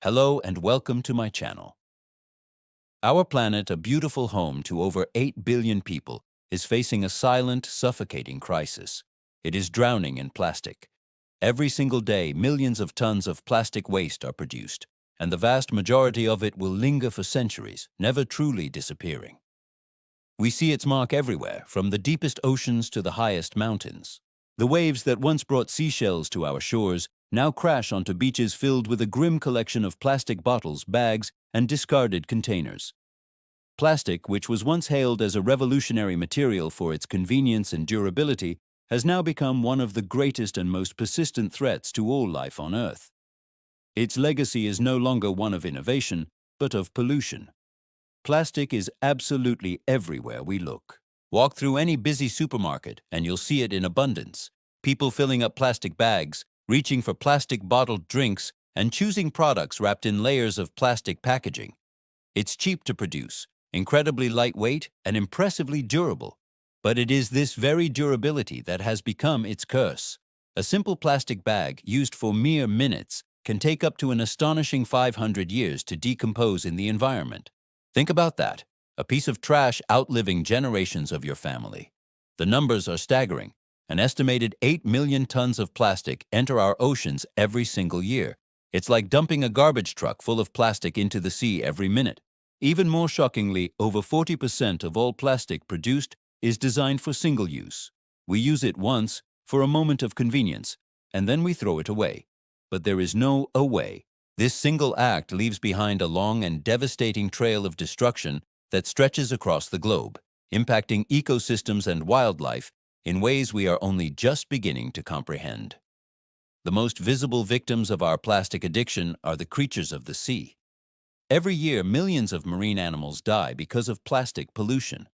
Hello and welcome to my channel. Our planet, a beautiful home to over 8 billion people, is facing a silent, suffocating crisis. It is drowning in plastic. Every single day, millions of tons of plastic waste are produced, and the vast majority of it will linger for centuries, never truly disappearing. We see its mark everywhere, from the deepest oceans to the highest mountains. The waves that once brought seashells to our shores now crash onto beaches filled with a grim collection of plastic bottles, bags, and discarded containers. Plastic, which was once hailed as a revolutionary material for its convenience and durability, has now become one of the greatest and most persistent threats to all life on Earth. Its legacy is no longer one of innovation, but of pollution. Plastic is absolutely everywhere we look. Walk through any busy supermarket and you'll see it in abundance. People filling up plastic bags, reaching for plastic bottled drinks, and choosing products wrapped in layers of plastic packaging. It's cheap to produce, incredibly lightweight, and impressively durable. But it is this very durability that has become its curse. A simple plastic bag, used for mere minutes, can take up to an astonishing 500 years to decompose in the environment. Think about that, a piece of trash outliving generations of your family. The numbers are staggering. An estimated 8 million tons of plastic enter our oceans every single year. It's like dumping a garbage truck full of plastic into the sea every minute. Even more shockingly, over 40% of all plastic produced is designed for single use. We use it once, for a moment of convenience, and then we throw it away. But there is no away. This single act leaves behind a long and devastating trail of destruction that stretches across the globe, impacting ecosystems and wildlife in ways we are only just beginning to comprehend. The most visible victims of our plastic addiction are the creatures of the sea. Every year, millions of marine animals die because of plastic pollution.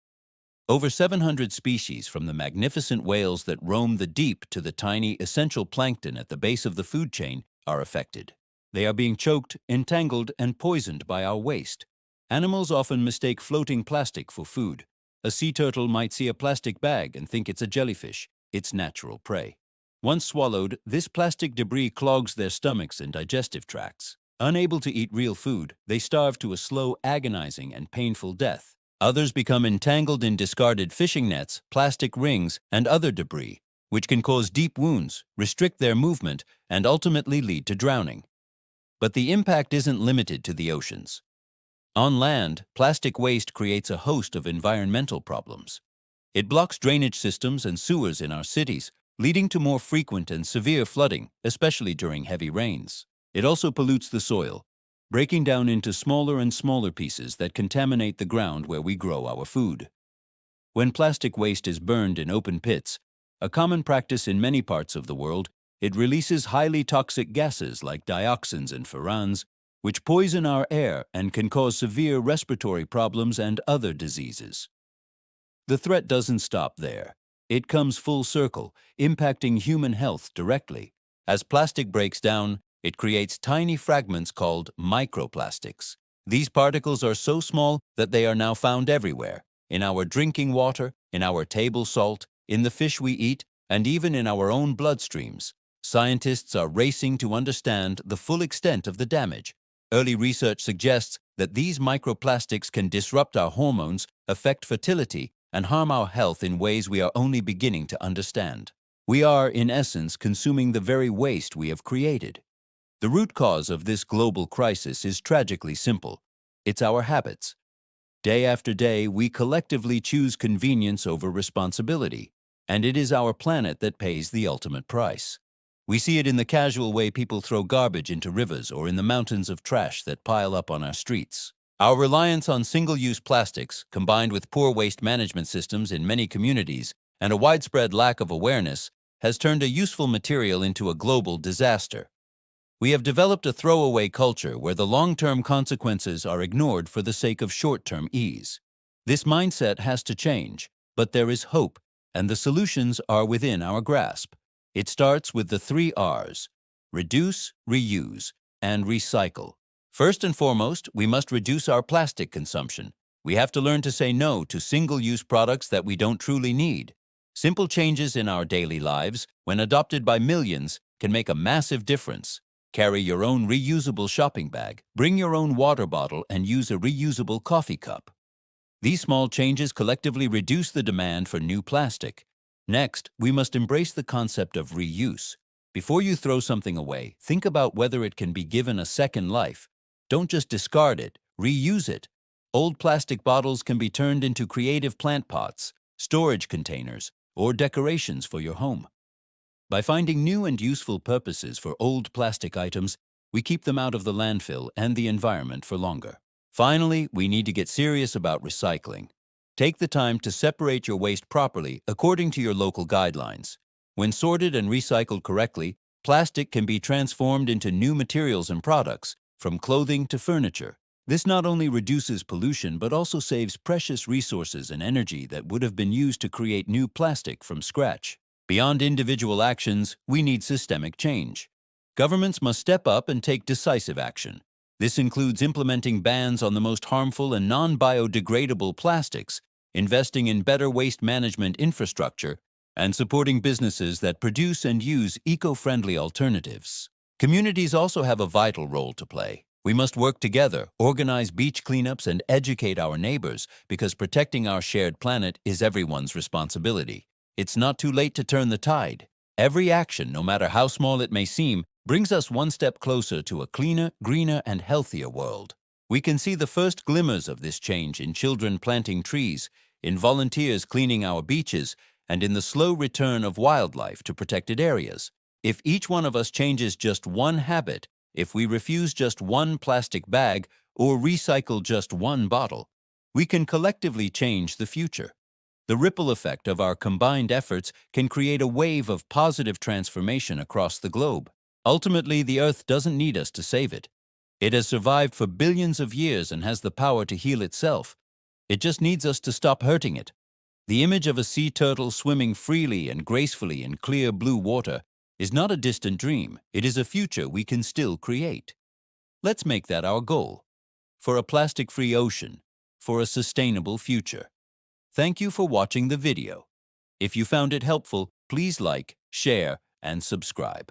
Over 700 species, from the magnificent whales that roam the deep to the tiny essential plankton at the base of the food chain, are affected. They are being choked, entangled, and poisoned by our waste. Animals often mistake floating plastic for food. A sea turtle might see a plastic bag and think it's a jellyfish, its natural prey. Once swallowed, this plastic debris clogs their stomachs and digestive tracts. Unable to eat real food, they starve to a slow, agonizing, and painful death. Others become entangled in discarded fishing nets, plastic rings, and other debris, which can cause deep wounds, restrict their movement, and ultimately lead to drowning. But the impact isn't limited to the oceans. On land, plastic waste creates a host of environmental problems. It blocks drainage systems and sewers in our cities, leading to more frequent and severe flooding, especially during heavy rains. It also pollutes the soil, breaking down into smaller and smaller pieces that contaminate the ground where we grow our food. When plastic waste is burned in open pits, a common practice in many parts of the world, it releases highly toxic gases like dioxins and furans, which poison our air and can cause severe respiratory problems and other diseases. The threat doesn't stop there. It comes full circle, impacting human health directly. As plastic breaks down, it creates tiny fragments called microplastics. These particles are so small that they are now found everywhere, in our drinking water, in our table salt, in the fish we eat, and even in our own bloodstreams. Scientists are racing to understand the full extent of the damage. Early research suggests that these microplastics can disrupt our hormones, affect fertility, and harm our health in ways we are only beginning to understand. We are, in essence, consuming the very waste we have created. The root cause of this global crisis is tragically simple. It's our habits. Day after day, we collectively choose convenience over responsibility, and it is our planet that pays the ultimate price. We see it in the casual way people throw garbage into rivers or in the mountains of trash that pile up on our streets. Our reliance on single-use plastics, combined with poor waste management systems in many communities and a widespread lack of awareness, has turned a useful material into a global disaster. We have developed a throwaway culture where the long-term consequences are ignored for the sake of short-term ease. This mindset has to change, but there is hope, and the solutions are within our grasp. It starts with the 3 R's: reduce, reuse, and recycle. First and foremost, we must reduce our plastic consumption. We have to learn to say no to single-use products that we don't truly need. Simple changes in our daily lives, when adopted by millions, can make a massive difference. Carry your own reusable shopping bag, bring your own water bottle, and use a reusable coffee cup. These small changes collectively reduce the demand for new plastic. Next, we must embrace the concept of reuse. Before you throw something away, think about whether it can be given a second life. Don't just discard it, reuse it. Old plastic bottles can be turned into creative plant pots, storage containers, or decorations for your home. By finding new and useful purposes for old plastic items, we keep them out of the landfill and the environment for longer. Finally, we need to get serious about recycling. Take the time to separate your waste properly according to your local guidelines. When sorted and recycled correctly, plastic can be transformed into new materials and products, from clothing to furniture. This not only reduces pollution but also saves precious resources and energy that would have been used to create new plastic from scratch. Beyond individual actions, we need systemic change. Governments must step up and take decisive action. This includes implementing bans on the most harmful and non-biodegradable plastics, investing in better waste management infrastructure, and supporting businesses that produce and use eco-friendly alternatives. Communities also have a vital role to play. We must work together, organize beach cleanups, and educate our neighbors because protecting our shared planet is everyone's responsibility. It's not too late to turn the tide. Every action, no matter how small it may seem, brings us one step closer to a cleaner, greener, and healthier world. We can see the first glimmers of this change in children planting trees, in volunteers cleaning our beaches, and in the slow return of wildlife to protected areas. If each one of us changes just one habit, if we refuse just one plastic bag or recycle just one bottle, we can collectively change the future. The ripple effect of our combined efforts can create a wave of positive transformation across the globe. Ultimately, the Earth doesn't need us to save it. It has survived for billions of years and has the power to heal itself. It just needs us to stop hurting it. The image of a sea turtle swimming freely and gracefully in clear blue water is not a distant dream. It is a future we can still create. Let's make that our goal. For a plastic-free ocean, for a sustainable future. Thank you for watching the video. If you found it helpful, please like, share, and subscribe.